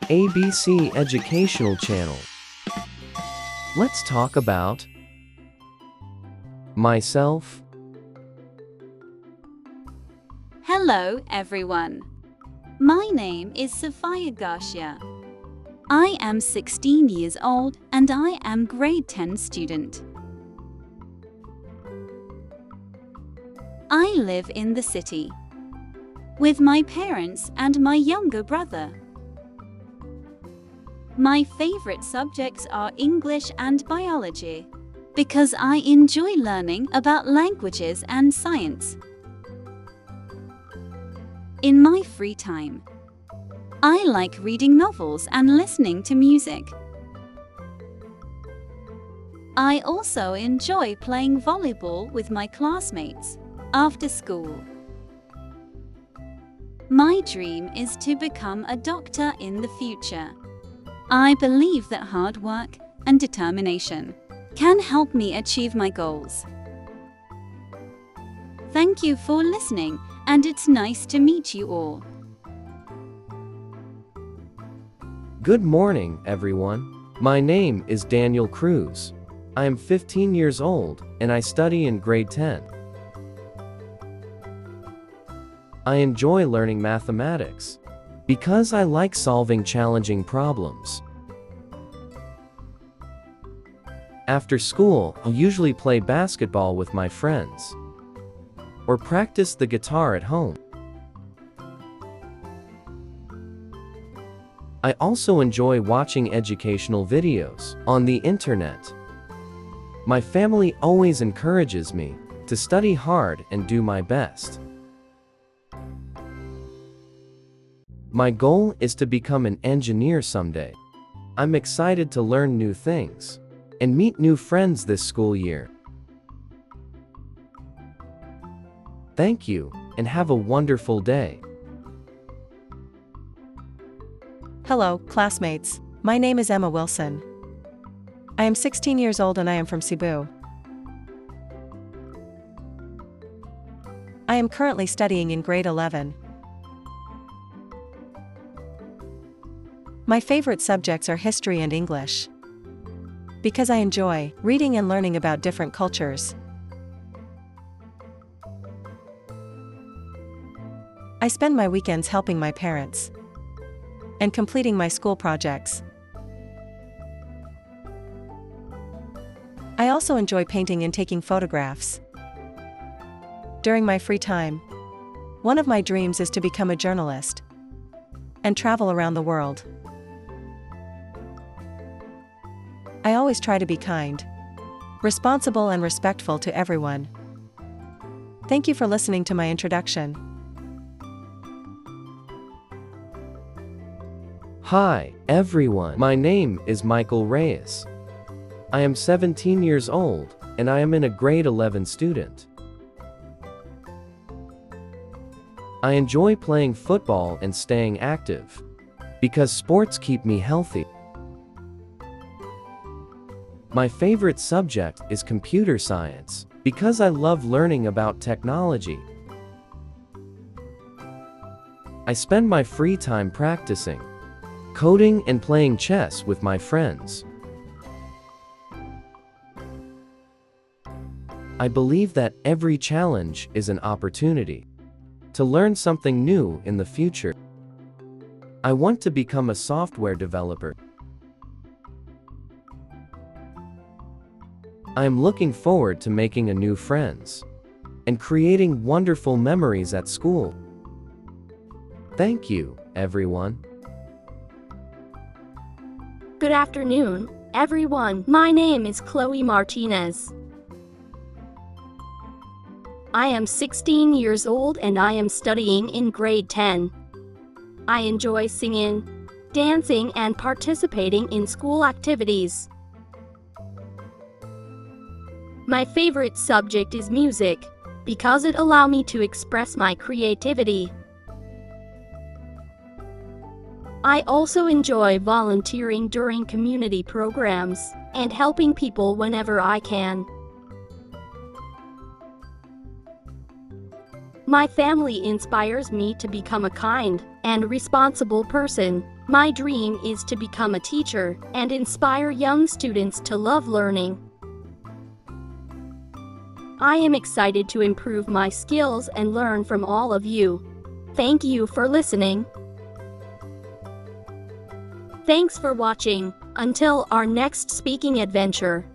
ABC Educational Channel. Let's talk about myself. Hello, everyone. My name is Sophia Garcia. I am 16 years old and I am grade 10 student. I live in the city with my parents and my younger brother. My favorite subjects are English and biology because I enjoy learning about languages and science. In my free time, I like reading novels and listening to music. I also enjoy playing volleyball with my classmates after school. My dream is to become a doctor in the future. I believe that hard work and determination can help me achieve my goals. Thank you for listening, and it's nice to meet you all. Good morning, everyone. My name is Daniel Cruz. I am 15 years old, and I study in grade 10. I enjoy learning mathematics because I like solving challenging problems. After school, I usually play basketball with my friends or practice the guitar at home. I also enjoy watching educational videos on the internet. My family always encourages me to study hard and do my best. My goal is to become an engineer someday. I'm excited to learn new things and meet new friends this school year. Thank you, and have a wonderful day. Hello, classmates. My name is Emma Wilson. I am 16 years old and I am from Cebu. I am currently studying in grade 11. My favorite subjects are history and English because I enjoy reading and learning about different cultures. I spend my weekends helping my parents and completing my school projects. I also enjoy painting and taking photographs. During my free time, one of my dreams is to become a journalist and travel around the world. I always try to be kind, responsible, and respectful to everyone. Thank you for listening to my introduction. Hi, everyone. My name is Michael Reyes. I am 17 years old, and I am a grade 11 student. I enjoy playing football and staying active because sports keep me healthy. My favorite subject is computer science because I love learning about technology. I spend my free time practicing coding and playing chess with my friends. I believe that every challenge is an opportunity to learn something new in the future. I want to become a software developer. I am looking forward to making a new friends and creating wonderful memories at school. Thank you, everyone. Good afternoon, everyone. My name is Chloe Martinez. I am 16 years old and I am studying in grade 10. I enjoy singing, dancing, and participating in school activities. My favorite subject is music because it allows me to express my creativity. I also enjoy volunteering during community programs and helping people whenever I can. My family inspires me to become a kind and responsible person. My dream is to become a teacher and inspire young students to love learning. I am excited to improve my skills and learn from all of you. Thank you for listening. Thanks for watching. Until our next speaking adventure.